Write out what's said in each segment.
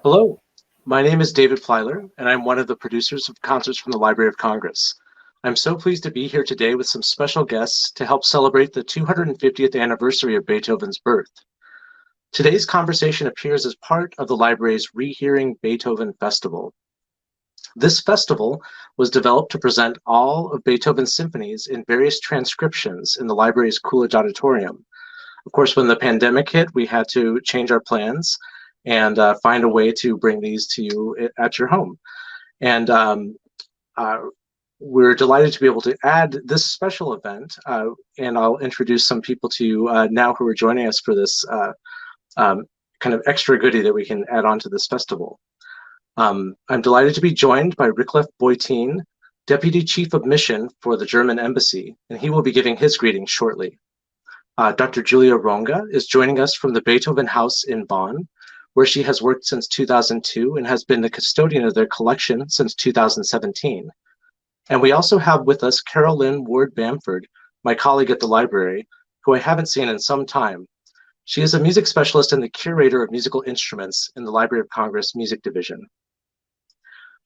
Hello, my name is David Plyler, and I'm one of the producers of Concerts from the Library of Congress. I'm so pleased to be here today with some special guests to help celebrate the 250th anniversary of Beethoven's birth. Today's conversation appears as part of the library's Rehearing Beethoven Festival. This festival was developed to present all of Beethoven's symphonies in various transcriptions in the library's Coolidge Auditorium. Of course, when the pandemic hit, we had to change our plans and find a way to bring these to you at your home. And we're delighted to be able to add this special event, and I'll introduce some people to you now who are joining us for this kind of extra goodie that we can add on to this festival. I'm delighted to be joined by Rickliff Boyteen, Deputy Chief of Mission for the German Embassy, and he will be giving his greetings shortly. Dr. Julia Ronga is joining us from the Beethoven House in Bonn, where she has worked since 2002 and has been the custodian of their collection since 2017. And we also have with us Carol Lynn Ward Bamford, my colleague at the library, who I haven't seen in some time. She is a music specialist and the curator of musical instruments in the Library of Congress Music Division.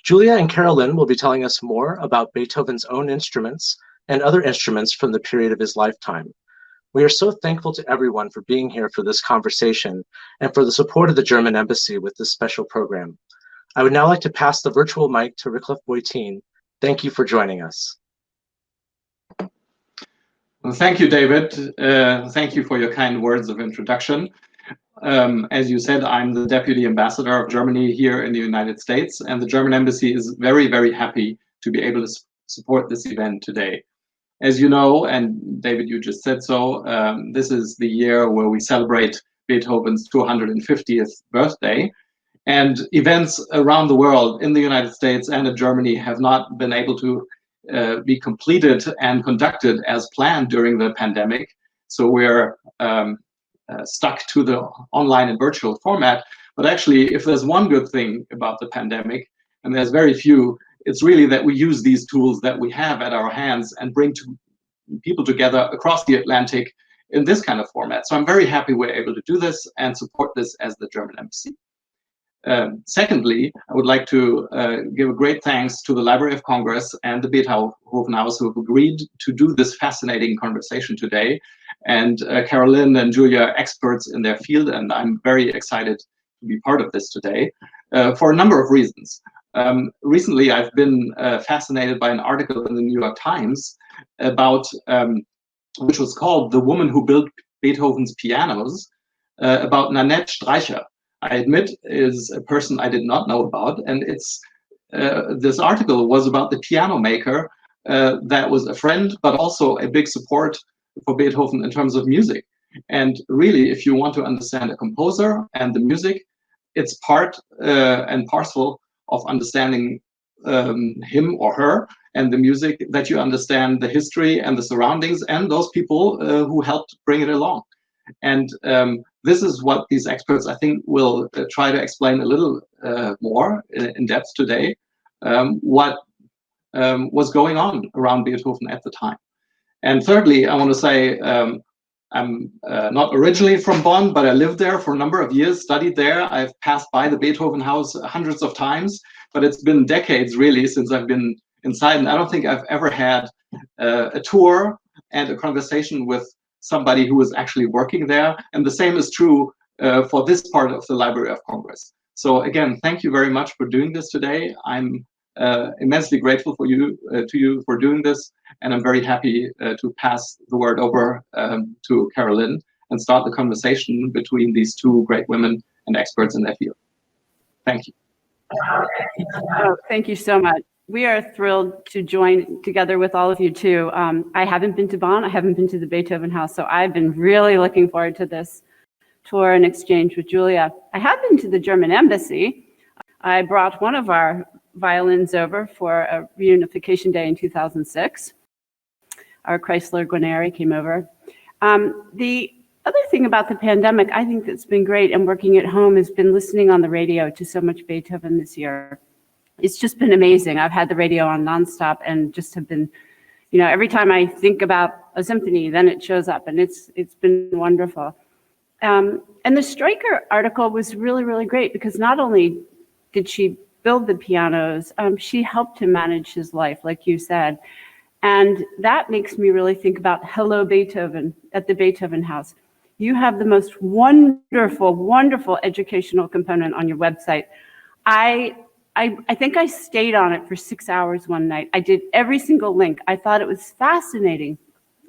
Julia and Carol Lynn will be telling us more about Beethoven's own instruments and other instruments from the period of his lifetime. We are so thankful to everyone for being here for this conversation and for the support of the German Embassy with this special program. I would now like to pass the virtual mic to Rickliff Boyteen. Thank you for joining us. Well, thank you, David. Thank you for your kind words of introduction. As you said, I'm the Deputy Ambassador of Germany here in the United States, and the German Embassy is very, very happy to be able to support this event today. As you know, and David, you just said so, this is the year where we celebrate Beethoven's 250th birthday. And events around the world, in the United States and in Germany, have not been able to be completed and conducted as planned during the pandemic. So we're stuck to the online and virtual format. But actually, if there's one good thing about the pandemic, and there's very few, it's really that we use these tools that we have at our hands and bring people together across the Atlantic in this kind of format. So I'm very happy we're able to do this and support this as the German Embassy. Secondly, I would like to give a great thanks to the Library of Congress and the Beethoven House who have agreed to do this fascinating conversation today. And Carol Lynn and Julia are experts in their field, and I'm very excited to be part of this today for a number of reasons. Recently, I've been fascinated by an article in the New York Times about, which was called "The Woman Who Built Beethoven's Pianos," about Nanette Streicher. I admit is a person I did not know about, and it's this article was about the piano maker that was a friend, but also a big support for Beethoven in terms of music. And really, if you want to understand a composer and the music, it's part and parcel of understanding him or her and the music, that you understand the history and the surroundings and those people who helped bring it along. And this is what these experts, I think, will try to explain a little more in depth today, what was going on around Beethoven at the time. And thirdly, I want to say I'm not originally from Bonn, but I lived there for a number of years, studied there. I've passed by the Beethoven House hundreds of times, but it's been decades really since I've been inside. And I don't think I've ever had a tour and a conversation with somebody who was actually working there. And the same is true for this part of the Library of Congress. So again, thank you very much for doing this today. I'm immensely grateful to you for doing this, and I'm very happy to pass the word over to Carol Lynn and start the conversation between these two great women and experts in their field. Thank you. Oh, thank you so much. We are thrilled to join together with all of you too. I haven't been to Bonn, I haven't been to the Beethoven House, so I've been really looking forward to this tour and exchange with Julia. I have been to the German Embassy. I brought one of our violins over for a reunification day in 2006. Our Chrysler Guarneri came over. The other thing about the pandemic, I think that's been great, and working at home, has been listening on the radio to so much Beethoven this year. It's just been amazing. I've had the radio on nonstop and just have been, every time I think about a symphony, then it shows up, and it's been wonderful. And the Stryker article was really, really great because not only did she build the pianos, she helped him manage his life, like you said. And that makes me really think about Hello Beethoven at the Beethoven House. You have the most wonderful, wonderful educational component on your website. I think I stayed on it for 6 hours one night. I did every single link. I thought it was fascinating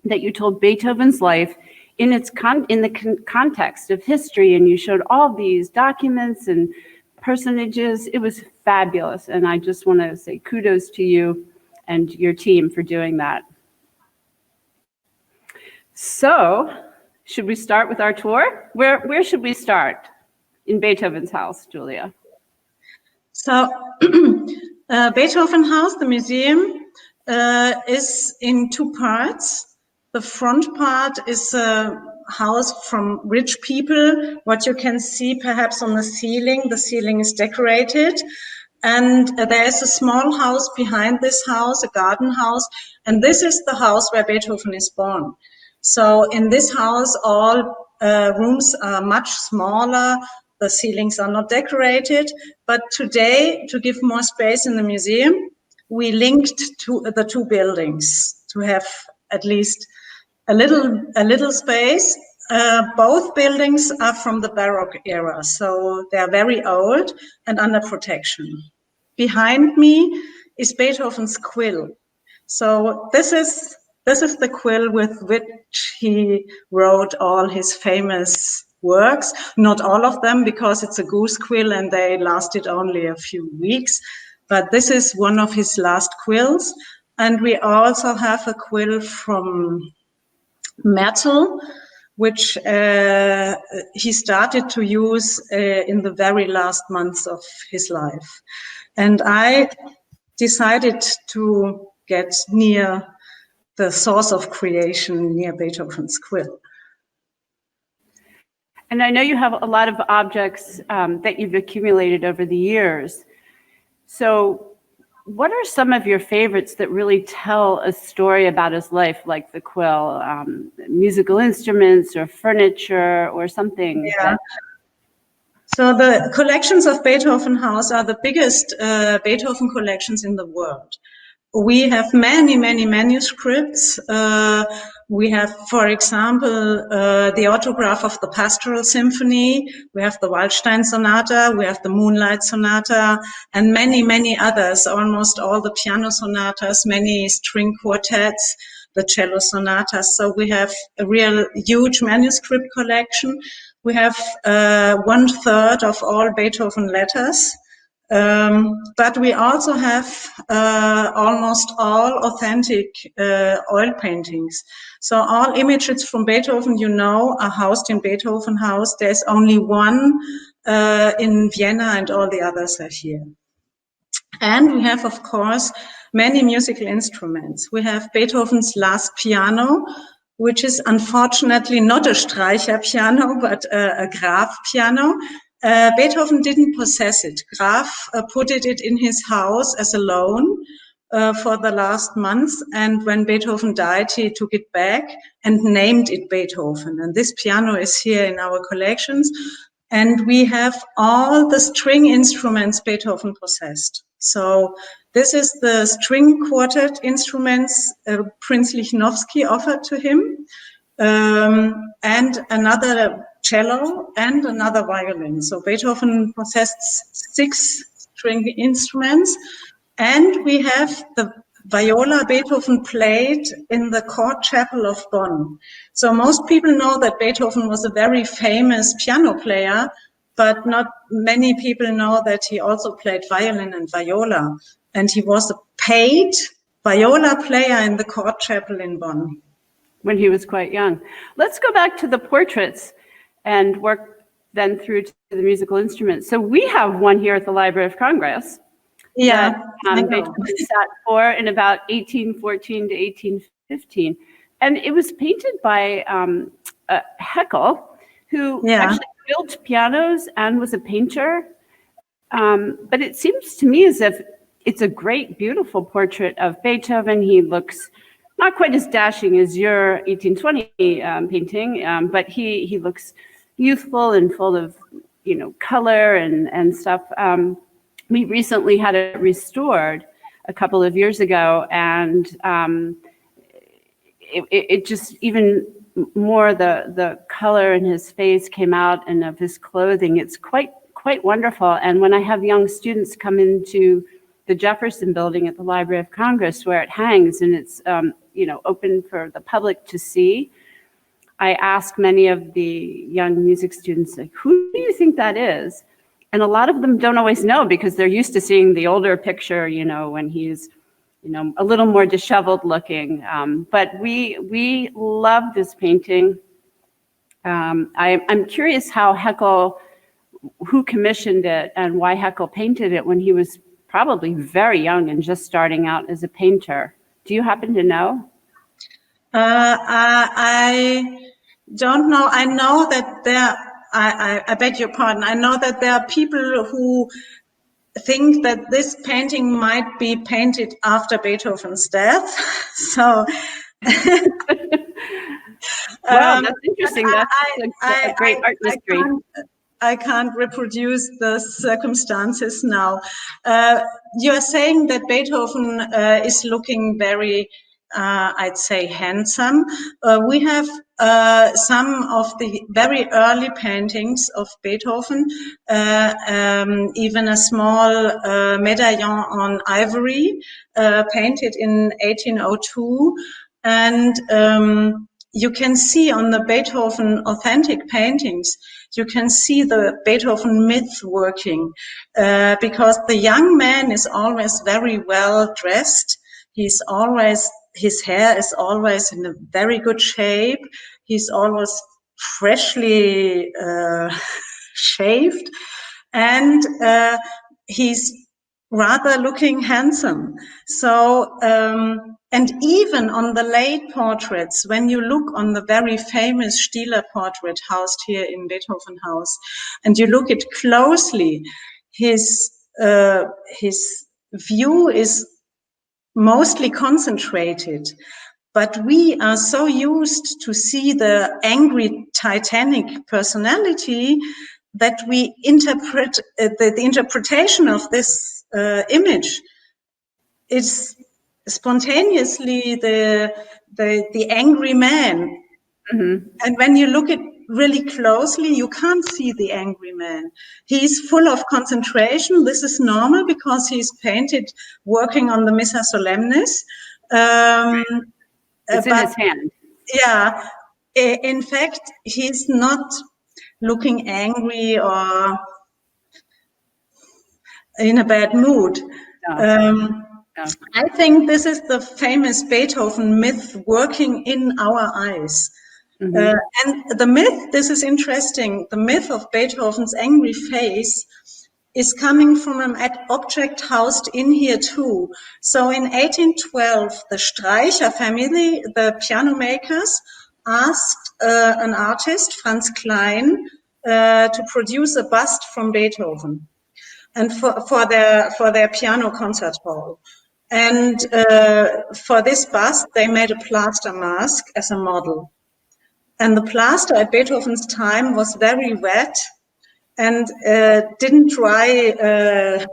that you told Beethoven's life in its context of history, and you showed all these documents and personages. It was fabulous, and I just want to say kudos to you and your team for doing that. So, should we start with our tour? Where should we start in Beethoven's house, Julia? So, Beethoven House, the museum, is in two parts. The front part is a house from rich people. What you can see perhaps on the ceiling is decorated. And there is a small house behind this house, a garden house. And this is the house where Beethoven is born. So in this house, all rooms are much smaller. The ceilings are not decorated. But today, to give more space in the museum, we linked to the two buildings to have at least a little space. Both buildings are from the Baroque era, so they are very old and under protection. Behind me is Beethoven's quill. So this is the quill with which he wrote all his famous works. Not all of them, because it's a goose quill and they lasted only a few weeks. But this is one of his last quills. And we also have a quill from metal, which he started to use in the very last months of his life. And I decided to get near the source of creation, near Beethoven's quill. And I know you have a lot of objects that you've accumulated over the years. So what are some of your favorites that really tell a story about his life, like the quill, musical instruments or furniture or something? Yeah. So the collections of Beethoven House are the biggest Beethoven collections in the world. We have many, many manuscripts. We have, for example, the autograph of the Pastoral Symphony. We have the Waldstein Sonata. We have the Moonlight Sonata, and many, many others. Almost all the piano sonatas, many string quartets, the cello sonatas. So we have a real huge manuscript collection. We have 1/3 of all Beethoven letters. But we also have almost all authentic oil paintings. So all images from Beethoven, are housed in Beethoven House. There's only one in Vienna, and all the others are here. And we have, of course, many musical instruments. We have Beethoven's last piano, which is unfortunately not a Streicher piano, but a Graf piano. Beethoven didn't possess it. Graf put it in his house as a loan for the last months. And when Beethoven died, he took it back and named it Beethoven. And this piano is here in our collections. And we have all the string instruments Beethoven possessed. So this is the string quartet instruments Prince Lichnowsky offered to him, and another cello and another violin. So Beethoven possessed 6 string instruments, and we have the viola Beethoven played in the court chapel of Bonn. So most people know that Beethoven was a very famous piano player, but not many people know that he also played violin and viola. And he was a paid viola player in the court chapel in Bonn. When he was quite young. Let's go back to the portraits and work then through to the musical instruments. So we have one here at the Library of Congress. Yeah. That Beethoven sat for in about 1814 to 1815. And it was painted by Haeckel, who actually built pianos and was a painter. But it seems to me as if it's a great, beautiful portrait of Beethoven. He looks not quite as dashing as your 1820 painting, but he looks youthful and full of, color and stuff. We recently had it restored a couple of years ago, and it just even more the color in his face came out, and of his clothing. It's quite wonderful. And when I have young students come into the Jefferson Building at the Library of Congress, where it hangs and it's open for the public to see, I ask many of the young music students, like, who do you think that is? And a lot of them don't always know, because they're used to seeing the older picture, when he's, a little more disheveled looking. But we love this painting. I'm curious how Haeckel, who commissioned it and why Haeckel painted it when he was probably very young and just starting out as a painter. Do you happen to know? I don't know. I know that I beg your pardon. I know that there are people who think that this painting might be painted after Beethoven's death. So, wow, that's interesting. That's a great art mystery. I can't reproduce the circumstances now. You're saying that Beethoven is looking very, I'd say, handsome. We have some of the very early paintings of Beethoven, even a small medallion on ivory, painted in 1802. And you can see on the Beethoven authentic paintings, you can see the Beethoven myth working, because the young man is always very well dressed. His hair is always in a very good shape. He's always freshly shaved, and he's rather looking handsome. So, and even on the late portraits, when you look on the very famous Stieler portrait housed here in Beethoven House, and you look it closely, his view is mostly concentrated. But we are so used to see the angry Titanic personality that we interpret the interpretation of this image is spontaneously the angry man. Mm-hmm. And when you look at really closely, you can't see the angry man. He's full of concentration. This is normal because he's painted working on the Missa Solemnis. It's in his hand. Yeah. In fact, he's not looking angry or in a bad mood. No. I think this is the famous Beethoven myth working in our eyes. Mm-hmm. And the myth, this is interesting, the myth of Beethoven's angry face is coming from an object housed in here too. So in 1812, the Streicher family, the piano makers, asked an artist, Franz Klein, to produce a bust from Beethoven, and for their piano concert hall. And for this bust, they made a plaster mask as a model. And the plaster at Beethoven's time was very wet and didn't dry,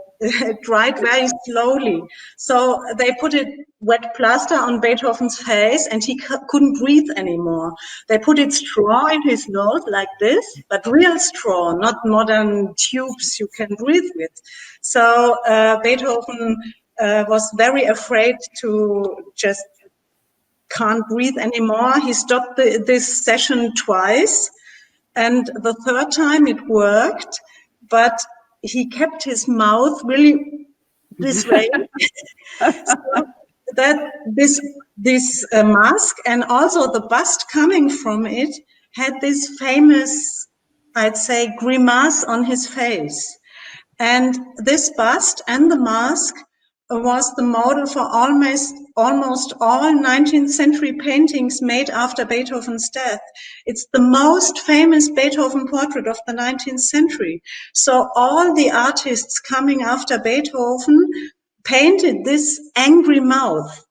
dried very slowly. So they put a wet plaster on Beethoven's face and he couldn't breathe anymore. They put it straw in his nose like this, but real straw, not modern tubes you can breathe with. So Beethoven was very afraid to just can't breathe anymore. He stopped this session twice, and the third time it worked, but he kept his mouth really this way. So that this mask and also the bust coming from it had this famous, I'd say, grimace on his face. And this bust and the mask was the model for almost all 19th century paintings made after Beethoven's death. It's the most famous Beethoven portrait of the 19th century. So all the artists coming after Beethoven painted this angry mouth.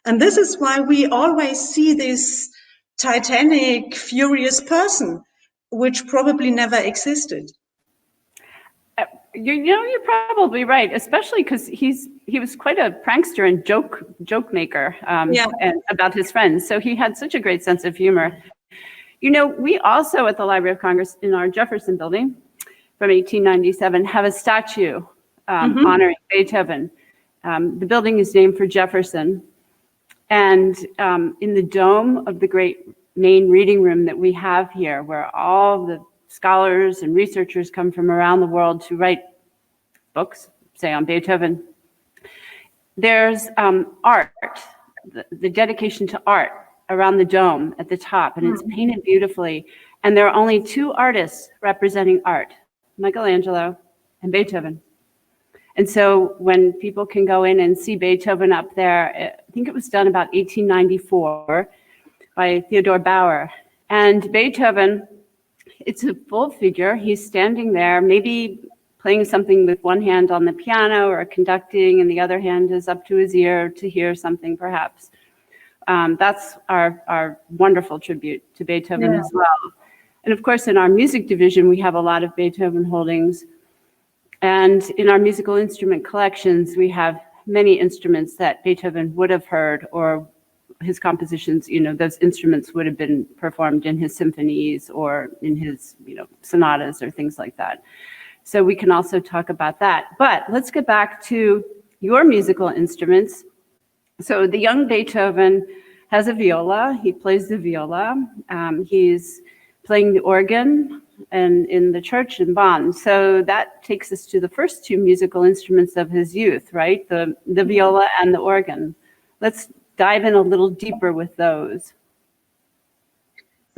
And this is why we always see this Titanic, furious person. which probably never existed. You're probably right, especially because he was quite a prankster and joke maker and about his friends. So he had such a great sense of humor. You know, we also at the Library of Congress in our Jefferson building from 1897 have a statue honoring Beethoven. The building is named for Jefferson. And in the dome of the great main reading room that we have here, where all the scholars and researchers come from around the world to write books, say on Beethoven, there's art, the dedication to art around the dome at the top, and it's painted beautifully. And there are only two artists representing art, Michelangelo and Beethoven. And so when people can go in and see Beethoven up there, I think it was done about 1894 by Theodor Bauer. And Beethoven, it's a full figure. He's standing there, maybe playing something with one hand on the piano or conducting, and the other hand is up to his ear to hear something, perhaps. That's our wonderful tribute to Beethoven as well. And of course, in our music division, we have a lot of Beethoven holdings. And in our musical instrument collections, we have many instruments that Beethoven would have heard, or his compositions, you know, those instruments would have been performed in his symphonies or in his, you know, sonatas or things like that. So we can also talk about that. But let's get back to your musical instruments. So the young Beethoven has a viola. He plays the viola. He's playing the organ and in the church in Bonn. So that takes us to the first two musical instruments of his youth, right? The viola and the organ. Let's dive in a little deeper with those.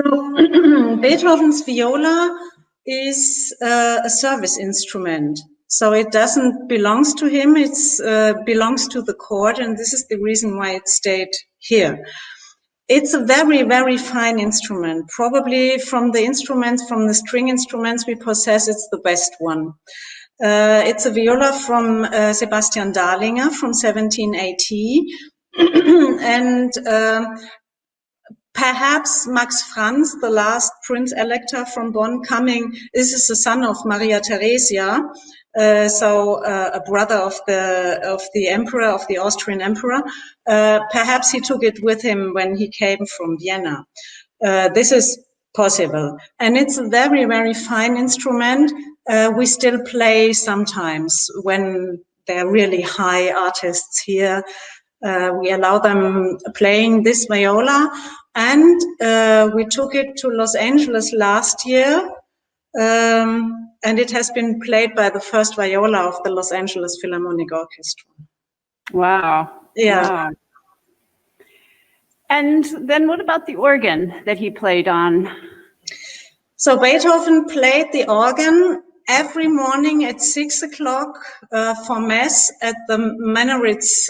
So Beethoven's viola is a service instrument. So it doesn't belong to him, it belongs to the court, and this is the reason why it stayed here. It's a very, very fine instrument. Probably from the string instruments we possess, it's the best one. It's a viola from Sebastian Dahlinger from 1780. And perhaps Max Franz, the last Prince Elector from Bonn this is the son of Maria Theresia, a brother of the emperor, of the Austrian emperor. Perhaps he took it with him when he came from Vienna. This is possible. And it's a very, very fine instrument. We still play sometimes when there are really high artists here. We allow them playing this viola. And we took it to Los Angeles last year. And it has been played by the first viola of the Los Angeles Philharmonic Orchestra. Wow. Yeah. Wow. And then what about the organ that he played on? So Beethoven played the organ every morning at 6 o'clock for Mass at the Menneritz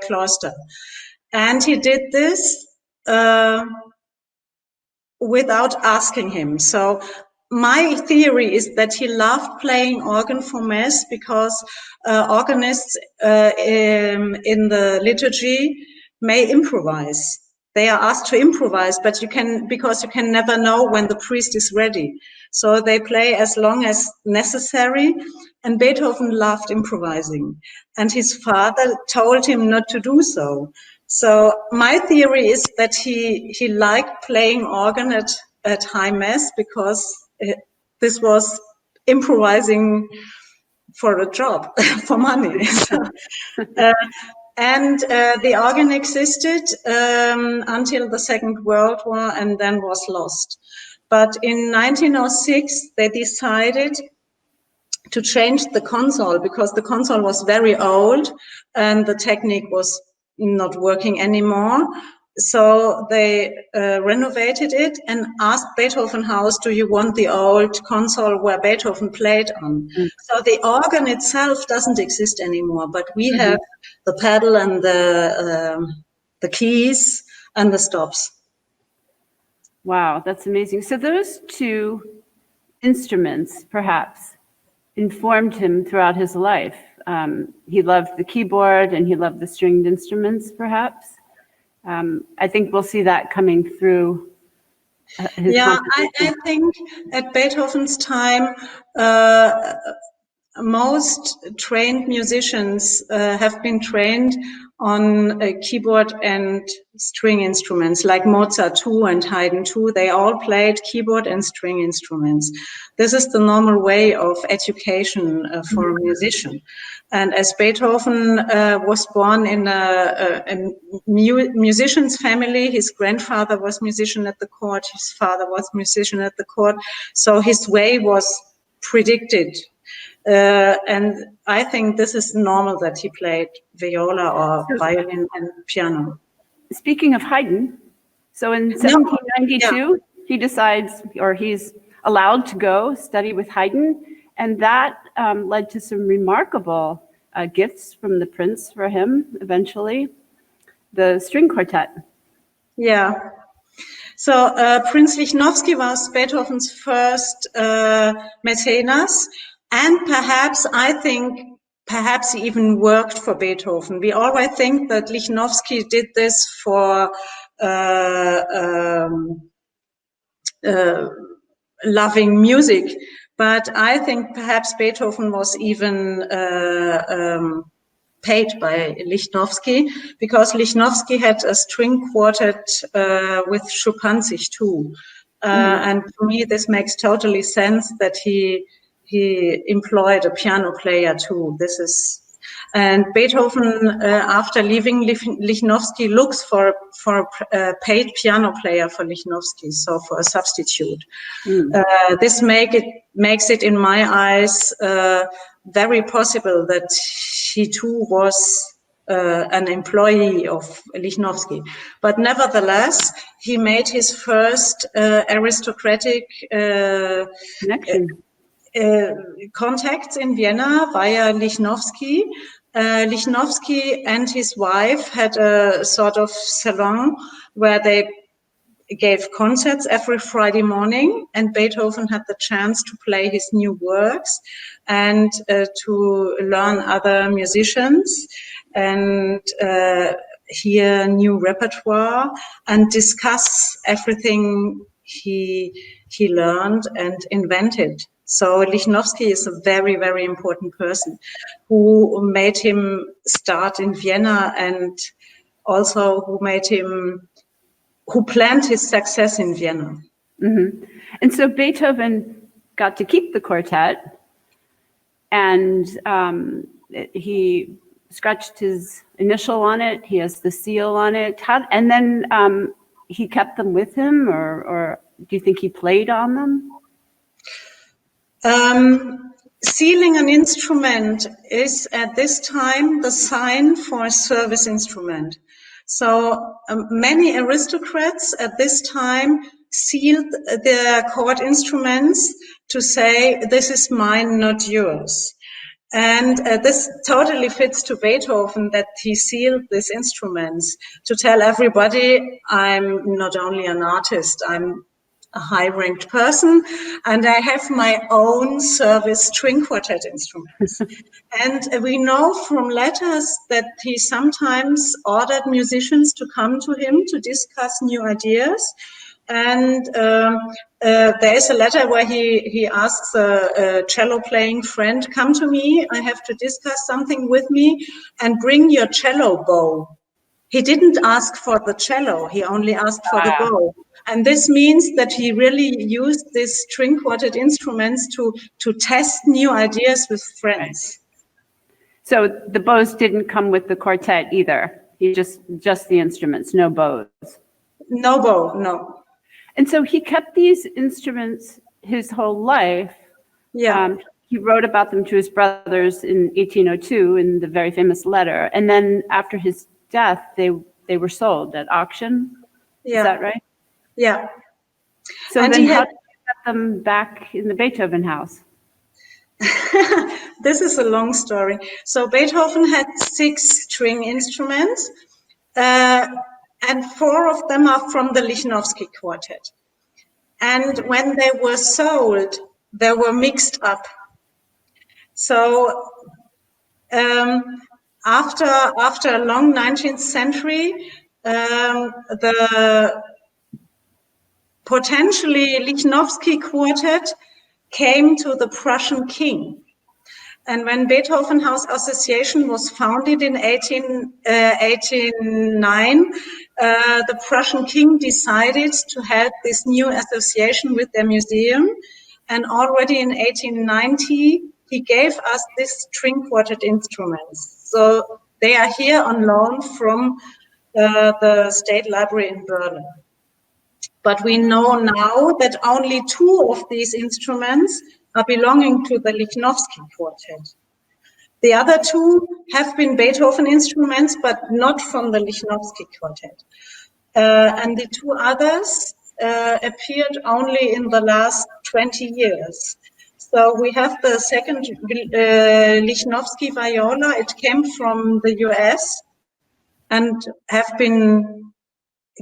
cloister. And he did this without asking him. So my theory is that he loved playing organ for Mass because organists in the liturgy may improvise. They are asked to improvise, but because you can never know when the priest is ready. So they play as long as necessary, and Beethoven loved improvising. And his father told him not to do so. So my theory is that he liked playing organ at high Mass because this was improvising for a job, for money. And the organ existed until the Second World War and then was lost. But in 1906, they decided to change the console because the console was very old and the technique was not working anymore. So they renovated it and asked Beethoven House, do you want the old console where Beethoven played on? So the organ itself doesn't exist anymore, but we have the pedal and the keys and the stops. Wow, that's amazing. So those two instruments perhaps informed him throughout his life. He loved the keyboard and he loved the stringed instruments perhaps. I think we'll see that coming through his Yeah, contribution? I think at Beethoven's time, most trained musicians have been trained on a keyboard and string instruments, like Mozart too and Haydn too. They all played keyboard and string instruments. This is the normal way of education for a musician. And as Beethoven was born in a musician's family, his grandfather was musician at the court, his father was musician at the court, so his way was predicted. And I think this is normal that he played viola or violin and piano. Speaking of Haydn, so in 1792, he decides, or he's allowed to go study with Haydn, and that led to some remarkable gifts from the prince for him eventually, the string quartet. Yeah. So Prince Lichnowsky was Beethoven's first Mäzenas, and perhaps he even worked for Beethoven. We always think that Lichnowsky did this for loving music, but I think perhaps Beethoven was even paid by Lichnowsky, because Lichnowsky had a string quartet with Schuppanzig too. And for me, this makes totally sense that he employed a piano player too. And Beethoven, after leaving Lichnowsky, looks for a paid piano player for Lichnowsky, so for a substitute. This makes it, in my eyes, very possible that he too was an employee of Lichnowsky. But nevertheless, he made his first aristocratic contacts in Vienna via Lichnowsky. Lichnowsky and his wife had a sort of salon where they gave concerts every Friday morning, and Beethoven had the chance to play his new works and to learn other musicians and hear new repertoire and discuss everything he learned and invented. So Lichnowsky is a very, very important person who made him start in Vienna, and also who planned his success in Vienna. Mm-hmm. And so Beethoven got to keep the quartet, and he scratched his initial on it. He has the seal on it. And then he kept them with him, or do you think he played on them? Sealing an instrument is at this time the sign for a service instrument. So many aristocrats at this time sealed their court instruments to say, this is mine, not yours. And this totally fits to Beethoven, that he sealed these instruments to tell everybody, I'm not only an artist, I'm a high-ranked person, and I have my own service string quartet instruments. And we know from letters that he sometimes ordered musicians to come to him to discuss new ideas. And there is a letter where he asks a cello-playing friend, come to me, I have to discuss something with me, and bring your cello bow. He didn't ask for the cello, he only asked for the bow. And this means that he really used these string quartet instruments to test new ideas with friends. So the bows didn't come with the quartet either. He just the instruments, no bows. No bow, no. And so he kept these instruments his whole life. Yeah. He wrote about them to his brothers in 1802 in the very famous letter. And then after his death, they were sold at auction. Yeah. Is that right? Yeah. So and then how did you get them back in the Beethoven house? This is a long story. So Beethoven had 6 string instruments, and 4 of them are from the Lichnowsky quartet. And when they were sold, they were mixed up. So after a long 19th century, the potentially Lichnowsky quartet came to the Prussian king. And when Beethoven House Association was founded in 1809, the Prussian king decided to have this new association with their museum. And already in 1890, he gave us these string quartet instruments. So they are here on loan from the State Library in Berlin. But we know now that only 2 of these instruments are belonging to the Lichnowsky quartet. The other 2 have been Beethoven instruments, but not from the Lichnowsky quartet. And the 2 others appeared only in the last 20 years. So we have the second Lichnowsky viola. It came from the US and have been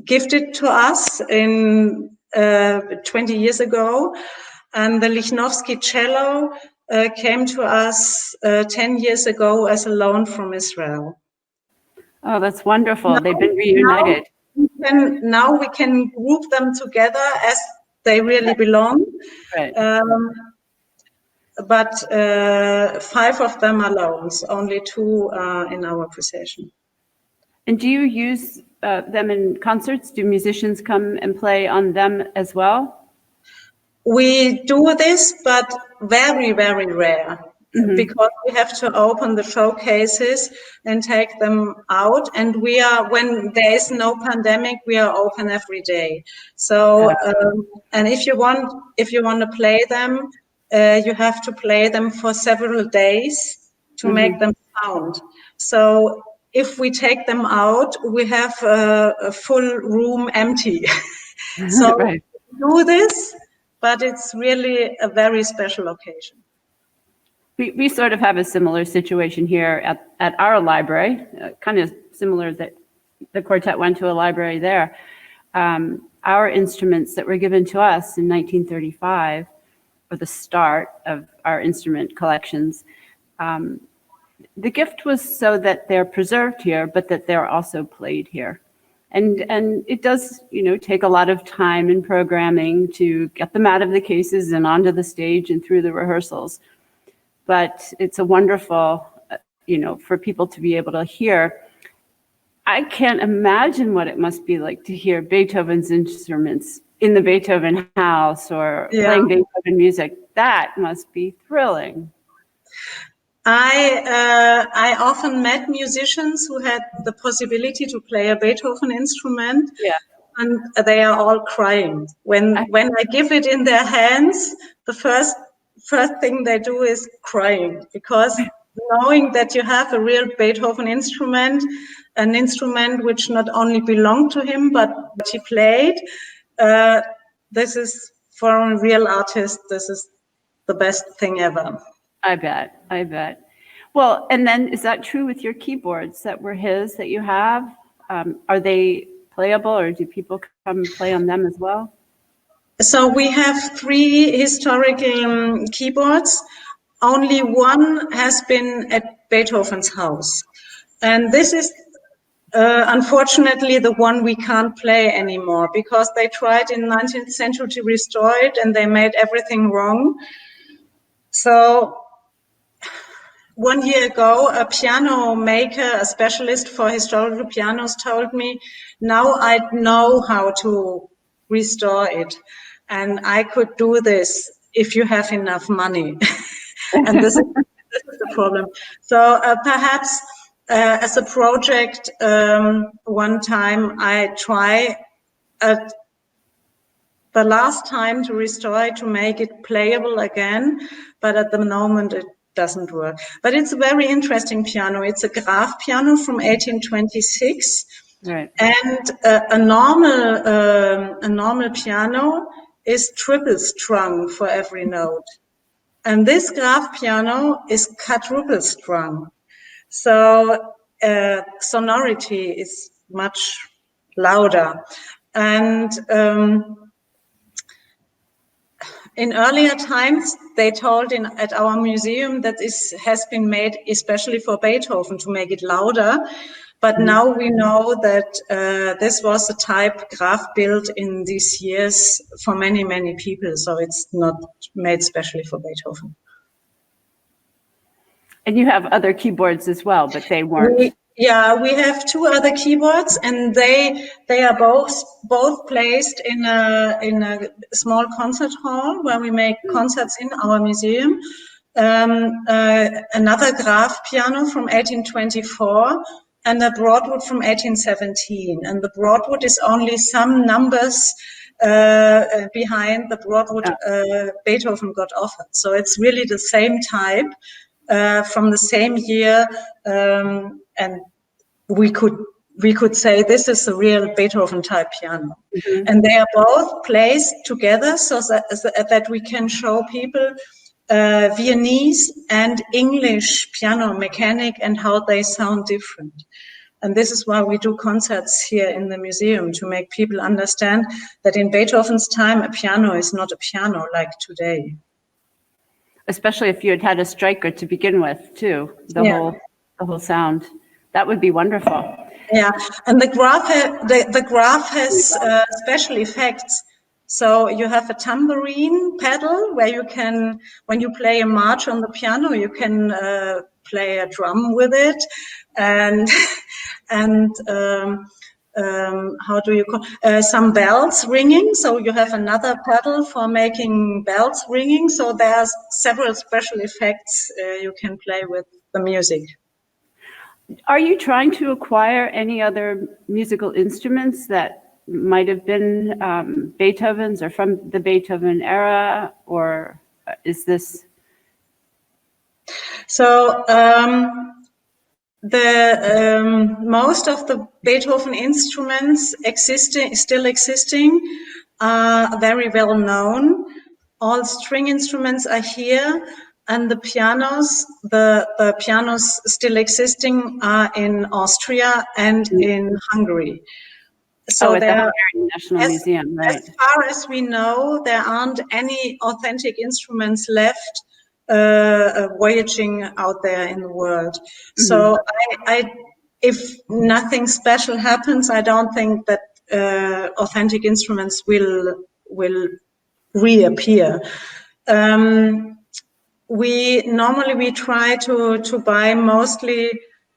gifted to us in 20 years ago. And the Lichnowsky cello came to us 10 years ago as a loan from Israel. Oh, that's wonderful. They've been reunited. Now we can group them together as they really belong. Right. But 5 of them are loans, only 2 are in our possession. And do you use them in concerts? Do musicians come and play on them as well? We do this, but very, very rare, because we have to open the showcases and take them out. And we are, when there is no pandemic, we are open every day. So, and if you want to play them, you have to play them for several days to make them sound. So if we take them out, we have a full room empty. So Right. we do this, but it's really a very special occasion. We sort of have a similar situation here at our library, kind of similar that the quartet went to a library there. Our instruments that were given to us in 1935, or the start of our instrument collections, the gift was so that they're preserved here, but that they're also played here. And it does, take a lot of time and programming to get them out of the cases and onto the stage and through the rehearsals. But it's a wonderful, for people to be able to hear. I can't imagine what it must be like to hear Beethoven's instruments in the Beethoven House or playing Beethoven music. That must be thrilling. I often met musicians who had the possibility to play a Beethoven instrument, and they are all crying. When I give it in their hands, the first thing they do is crying, because knowing that you have a real Beethoven instrument, an instrument which not only belonged to him, but he played, this is, for a real artist, this is the best thing ever. I bet. Well, and then is that true with your keyboards that were his that you have? Are they playable, or do people come and play on them as well? So we have 3 historical keyboards. Only one has been at Beethoven's house. And this is unfortunately the one we can't play anymore, because they tried in 19th century to restore it and they made everything wrong. So 1 year ago, a piano maker, a specialist for historical pianos, told me, now I know how to restore it. And I could do this if you have enough money. And this is the problem. So perhaps as a project, one time I try at the last time to restore it, to make it playable again, but at the moment it doesn't work. But it's a very interesting piano. It's a Graf piano from 1826. Right. And a normal piano is triple strung for every note. And this Graf piano is quadruple strung. So sonority is much louder. And in earlier times, they told at our museum that this has been made especially for Beethoven to make it louder. But now we know that this was a type Graf built in these years for many, many people. So it's not made specially for Beethoven. And you have other keyboards as well, but they weren't. We have two other keyboards, and they are both placed in a small concert hall where we make concerts in our museum. Another Graf piano from 1824 and a Broadwood from 1817. And the Broadwood is only some numbers behind the Broadwood Beethoven got offered. So it's really the same type. From the same year, and we could say this is a real Beethoven type piano. Mm-hmm. And they are both placed together so that we can show people Viennese and English piano mechanic and how they sound different. And this is why we do concerts here in the museum, to make people understand that in Beethoven's time, a piano is not a piano like today. Especially if you had had a striker to begin with, too, the whole sound. That would be wonderful. Yeah, and the Graf has special effects. So you have a tambourine pedal where you can, when you play a march on the piano, you can play a drum with it, and how do you call some bells ringing? So you have another pedal for making bells ringing. So there's several special effects you can play with the music. Are you trying to acquire any other musical instruments that might have been Beethoven's or from the Beethoven era, or is this? So most of the Beethoven instruments still existing are very well known. All string instruments are here, and the pianos still existing are in Austria and in Hungary. So at the Hungarian National Museum, right? As far as we know, there aren't any authentic instruments left voyaging out there in the world. Mm-hmm. So if nothing special happens, I don't think that authentic instruments will reappear. We try to buy mostly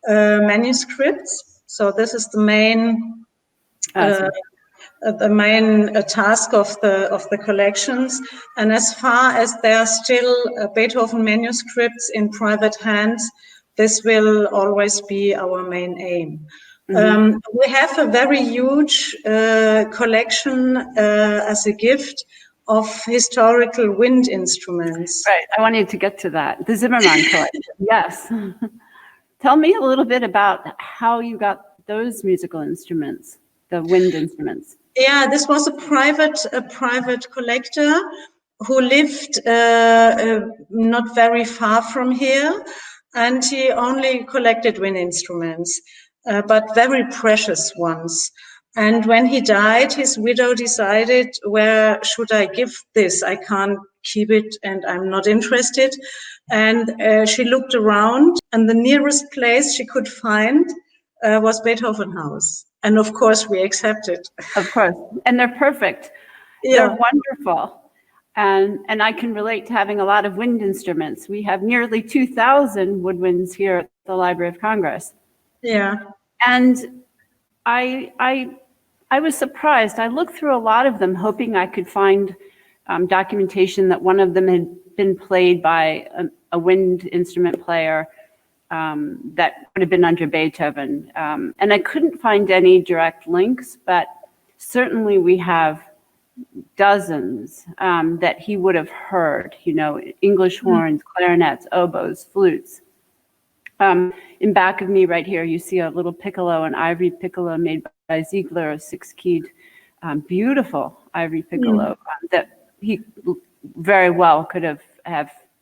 manuscripts. So this is the main task of the collections. And as far as there are still Beethoven manuscripts in private hands, this will always be our main aim. Mm-hmm. We have a very huge collection as a gift of historical wind instruments. Right, I wanted to get to that. The Zimmermann collection, yes. Tell me a little bit about how you got those musical instruments, the wind instruments. Yeah, this was a private collector who lived not very far from here, and he only collected wind instruments, but very precious ones. And when he died, his widow decided, where should I give this? I can't keep it and I'm not interested. And she looked around, and the nearest place she could find was Beethoven House. And of course, we accepted. Of course. And they're perfect. Yeah. They're wonderful. And I can relate to having a lot of wind instruments. We have nearly 2,000 woodwinds here at the Library of Congress. Yeah. And I was surprised. I looked through a lot of them, hoping I could find documentation that one of them had been played by a wind instrument player that would have been under Beethoven. And I couldn't find any direct links, but certainly we have dozens that he would have heard, English horns, clarinets, oboes, flutes. In back of me right here, you see a little piccolo, an ivory piccolo made by Ziegler, a 6-keyed, beautiful ivory piccolo that he very well could have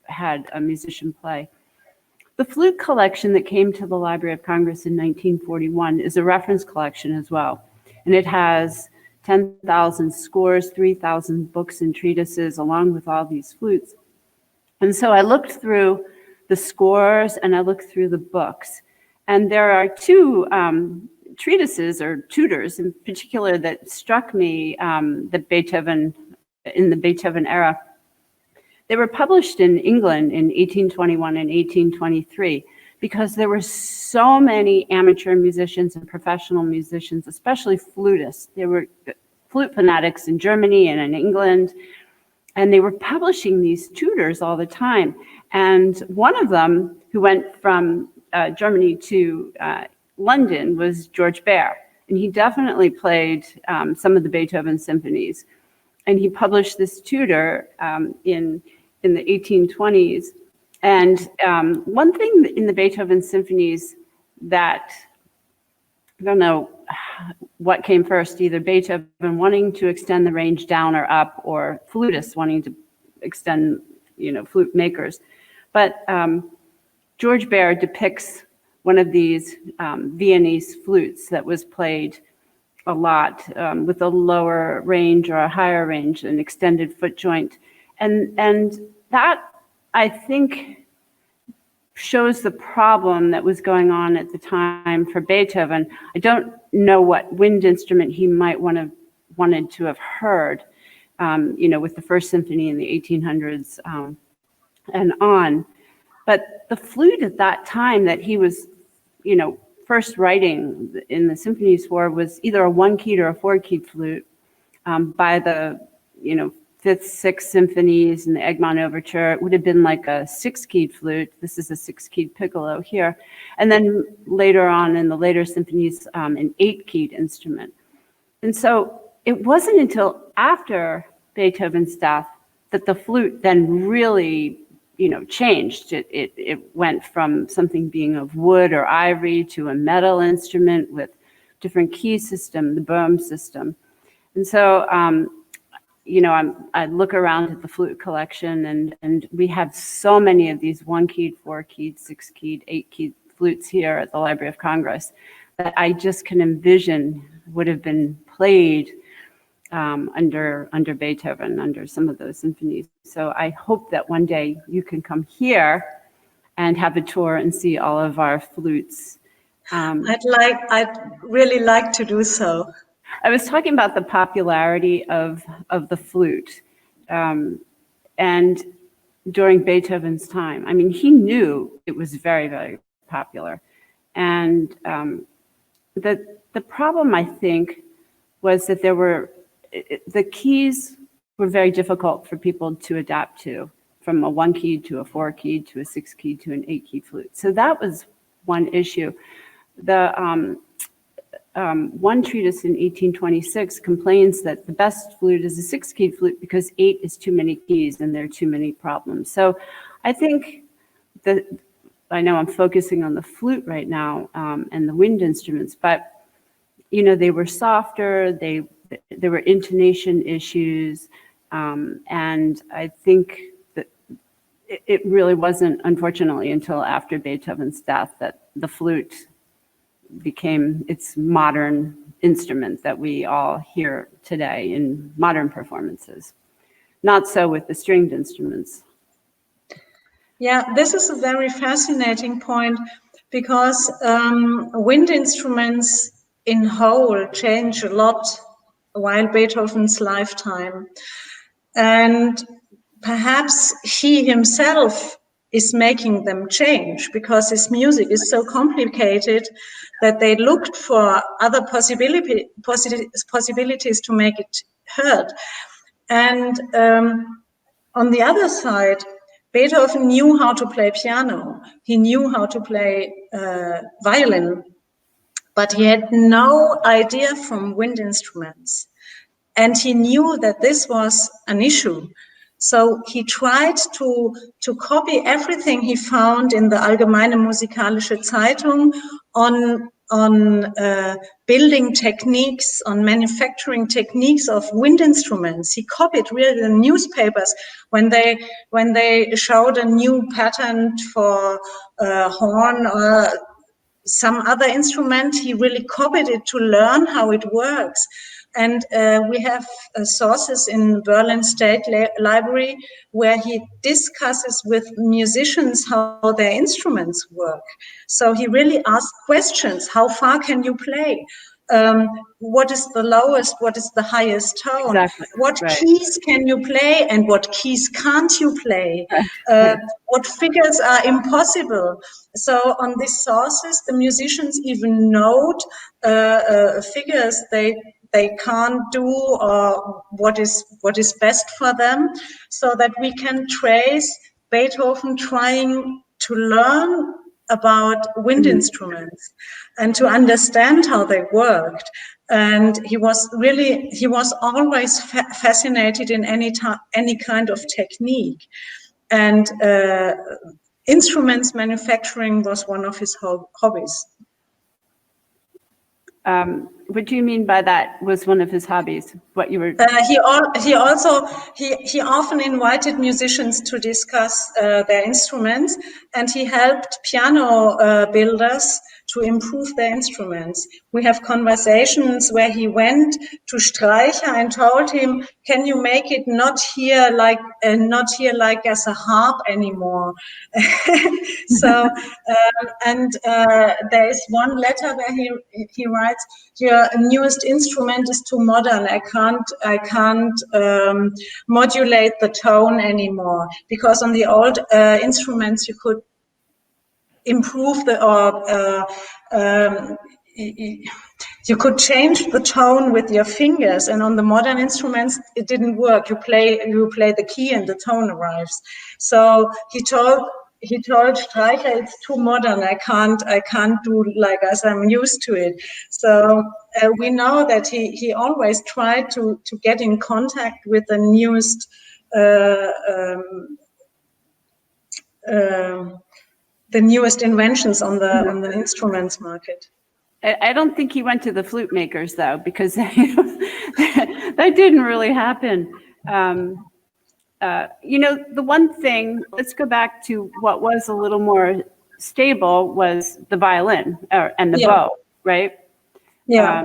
had a musician play. The flute collection that came to the Library of Congress in 1941 is a reference collection as well. And it has 10,000 scores, 3,000 books and treatises, along with all these flutes. And so I looked through the scores and I looked through the books. And there are two treatises or tutors in particular that struck me that Beethoven, in the Beethoven era. They were published in England in 1821 and 1823 because there were so many amateur musicians and professional musicians, especially flutists. There were flute fanatics in Germany and in England, and they were publishing these tutors all the time. And one of them, who went from Germany to London, was George Baer. And he definitely played some of the Beethoven symphonies. And he published this tutor in the 1820s. And one thing in the Beethoven symphonies that, I don't know what came first, either Beethoven wanting to extend the range down or up, or flutists wanting to extend, flute makers. But George Baer depicts one of these Viennese flutes that was played a lot with a lower range or a higher range, an extended foot joint. And that, I think, shows the problem that was going on at the time for Beethoven. I don't know what wind instrument he might wanted to have heard, with the first symphony in the 1800s and on. But the flute at that time that he was, first writing in the symphonies for was either a one-keyed or a four-keyed flute. By the, Fifth, Sixth Symphonies and the Egmont Overture, it would have been like a six-keyed flute. This is a six-keyed piccolo here. And then later on in the later symphonies, an eight-keyed instrument. And so it wasn't until after Beethoven's death that the flute then really, changed. It went from something being of wood or ivory to a metal instrument with different key system, the Boehm system. And so, I look around at the flute collection, and we have so many of these one-keyed, four-keyed, six-keyed, eight-keyed flutes here at the Library of Congress that I just can envision would have been played under Beethoven, under some of those symphonies. So I hope that one day you can come here and have a tour and see all of our flutes. I'd really like to do so. I was talking about the popularity of the flute, and during Beethoven's time. I mean, he knew it was very, very popular. And the problem, I think, was that the keys were very difficult for people to adapt to, from a one-keyed to a four-keyed to a six-keyed to an eight-keyed flute. So that was one issue. The one treatise in 1826 complains that the best flute is a six-keyed flute because eight is too many keys and there are too many problems. So I think that, I know I'm focusing on the flute right now and the wind instruments, but they were softer, there were intonation issues, and I think that it really wasn't, unfortunately, until after Beethoven's death that the flute became its modern instrument that we all hear today in modern performances. Not so with the stringed instruments. Yeah, this is a very fascinating point because wind instruments in whole change a lot while Beethoven's lifetime. And perhaps he himself is making them change because his music is so complicated that they looked for other possibilities to make it heard. And on the other side, Beethoven knew how to play piano. He knew how to play violin, but he had no idea from wind instruments. And he knew that this was an issue. So he tried to copy everything he found in the Allgemeine Musikalische Zeitung on building techniques, on manufacturing techniques of wind instruments. He copied really the newspapers when they showed a new patent for horn or some other instrument. He really copied it to learn how it works. And we have sources in Berlin State Library where he discusses with musicians how their instruments work. So he really asks questions. How far can you play? What is the lowest, what is the highest tone? Exactly. What Right. keys can you play and what keys can't you play? What figures are impossible? So on these sources, the musicians even note figures they can't do or what is best for them, so that we can trace Beethoven trying to learn about wind instruments and to understand how they worked. And he was always fascinated in any kind of technique. And instruments manufacturing was one of his hobbies. What do you mean by that was one of his hobbies? What you were... He often invited musicians to discuss their instruments, and he helped piano builders to improve their instruments. We have conversations where he went to Streicher and told him, "Can you make it not here like as a harp anymore?" So, there is one letter where he writes, "Your newest instrument is too modern. I can't modulate the tone anymore, because on the old instruments you could improve you could change the tone with your fingers, and on the modern instruments it didn't work. You play the key and the tone arrives." So he told Streicher, "It's too modern. I can't do like as I'm used to it." So we know that he always tried to get in contact with the newest inventions on the instruments market. I don't think he went to the flute makers, though, because that didn't really happen. The one thing, let's go back to what was a little more stable, was the violin and the bow, right? Yeah.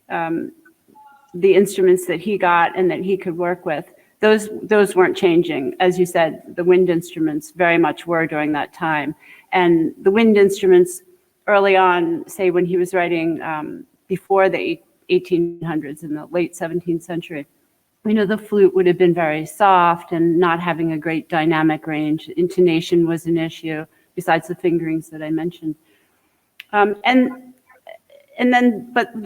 The instruments that he got and that he could work with, those weren't changing. As you said, the wind instruments very much were during that time. And the wind instruments early on, say when he was writing before the 1800s, in the late 17th century, the flute would have been very soft and not having a great dynamic range. Intonation was an issue, besides the fingerings that I mentioned. But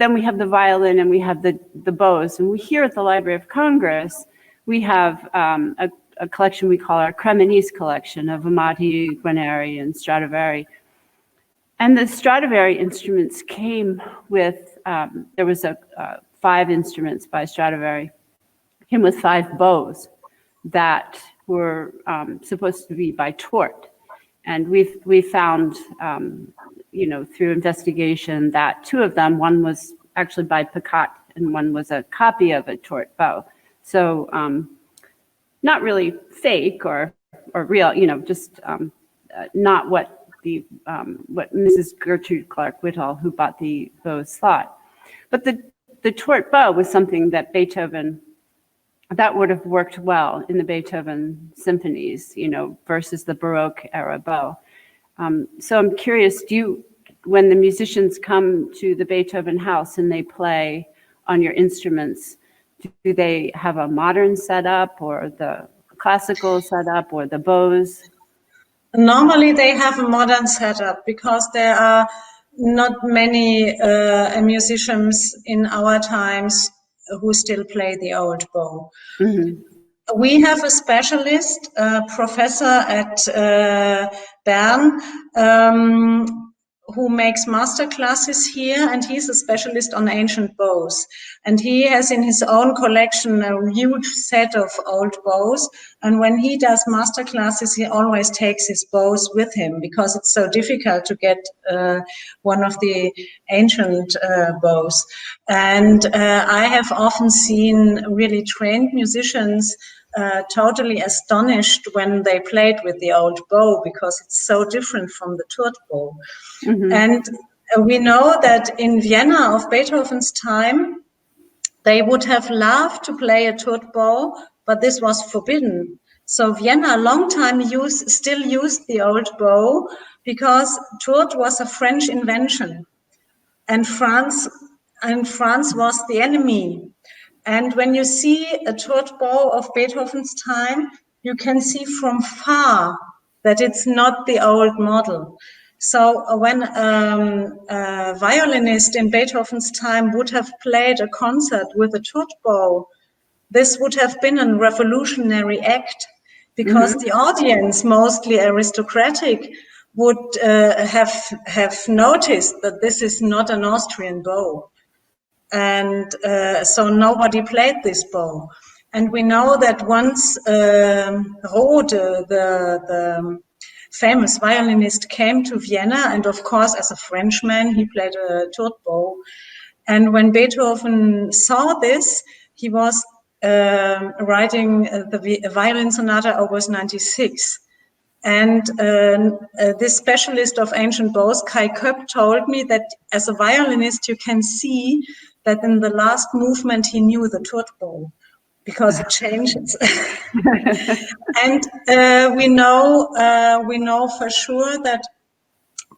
then we have the violin and we have the bows. And we here at the Library of Congress, we have a collection we call our Cremonese collection of Amati, Guarneri, and Stradivari. And the Stradivari instruments came with, there was 5 instruments by Stradivari, came with 5 bows that were supposed to be by Tort. And we found, through investigation, that 2 of them, one was actually by Picot and one was a copy of a Tort bow. So not really fake or real, just not what what Mrs. Gertrude Clark Whitall, who bought the bows, thought. But the Tort bow was something that Beethoven, that would have worked well in the Beethoven symphonies, versus the Baroque era bow. So I'm curious, when the musicians come to the Beethoven house and they play on your instruments, do they have a modern setup or the classical setup or the bows? Normally they have a modern setup because there are not many musicians in our times who still play the old bow. Mm-hmm. We have a specialist, professor at Bern, who makes master classes here, and he's a specialist on ancient bows. And he has in his own collection a huge set of old bows. And when he does master classes, he always takes his bows with him because it's so difficult to get one of the ancient bows. And I have often seen really trained musicians totally astonished when they played with the old bow because it's so different from the Turt bow. Mm-hmm. And we know that in Vienna of Beethoven's time, They would have loved to play a Turtbow, but this was forbidden. So Vienna a long time still used the old bow because Tourt was a French invention, and France was the enemy. And when you see a Turtbow of Beethoven's time, you can see from far that it's not the old model. So when a violinist in Beethoven's time would have played a concert with a Turtbow, this would have been a revolutionary act, because the audience, mostly aristocratic, would have noticed that this is not an Austrian bow. And so nobody played this bow. And we know that once Rode, the famous violinist, came to Vienna, and of course, as a Frenchman, he played a Turtbow. And when Beethoven saw this, he was writing the violin sonata Opus 96. And this specialist of ancient bows, Kai Köpp, told me that as a violinist, you can see that in the last movement, he knew the Turtbow, because it changes. And we know for sure that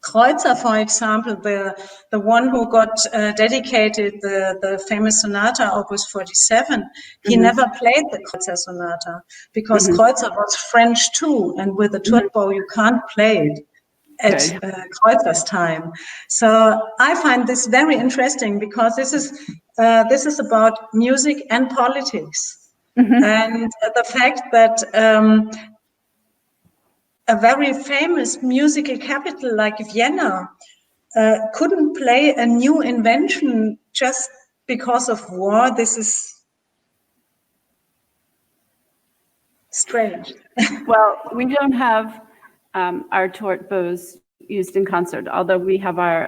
Kreutzer, for example, the one who got dedicated the famous sonata Opus 47, he never played the Kreutzer sonata, because Kreutzer was French too, and with the Turtbow you can't play it at Kreutzer's time. So I find this very interesting, because this is about music and politics, and the fact that a very famous musical capital like Vienna couldn't play a new invention just because of war. This is strange. Well, we don't have our Tourt bows used in concert, although we have our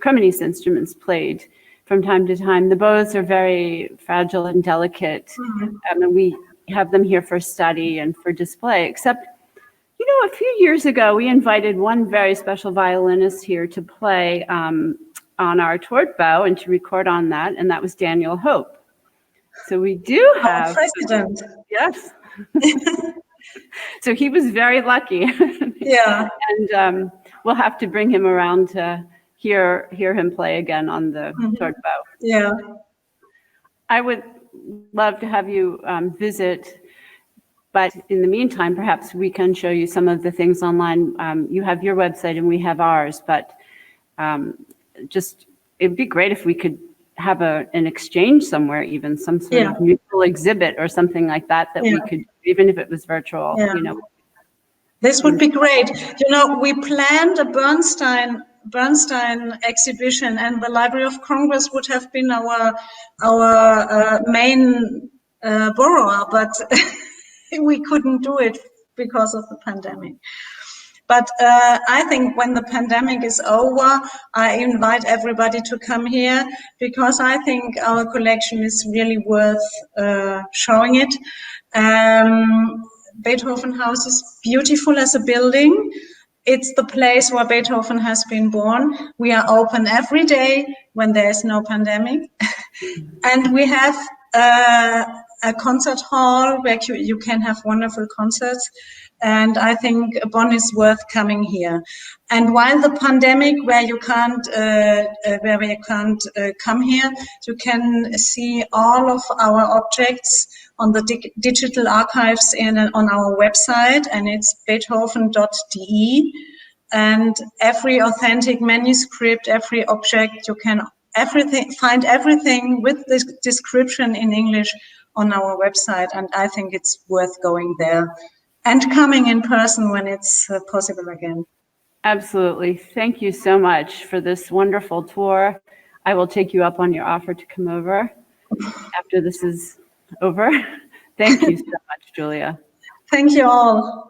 Cremonese instruments played from time to time. The bows are very fragile and delicate, and we have them here for study and for display, except, you know, a few years ago, we invited one very special violinist here to play on our Tourt bow and to record on that, and that was Daniel Hope. So we do have... Our president. Yes. So he was very lucky. Yeah. And we'll have to bring him around to hear him play again on the Tourt bow. Yeah. I would love to have you visit, but in the meantime, perhaps we can show you some of the things online. You have your website and we have ours, but it'd be great if we could have an exchange somewhere, even some sort of mutual exhibit or something like that we could, even if it was virtual, you know. This would be great. You know, we planned a Bernstein exhibition, and the Library of Congress would have been our main borrower, but we couldn't do it because of the pandemic. But I think when the pandemic is over, I invite everybody to come here, because I think our collection is really worth showing it. Beethoven House is beautiful as a building. It's the place where Beethoven has been born. We are open every day when there is no pandemic. And we have a concert hall where you can have wonderful concerts. And I think Bonn is worth coming here. And while the pandemic, where we can't come here, you can see all of our objects on the digital archives on our website, and it's beethoven.de. And every authentic manuscript, every object, you can find everything with this description in English on our website. And I think it's worth going there and coming in person when it's possible again. Absolutely. Thank you so much for this wonderful tour. I will take you up on your offer to come over after this is over. Thank you so much, Julia. Thank you all.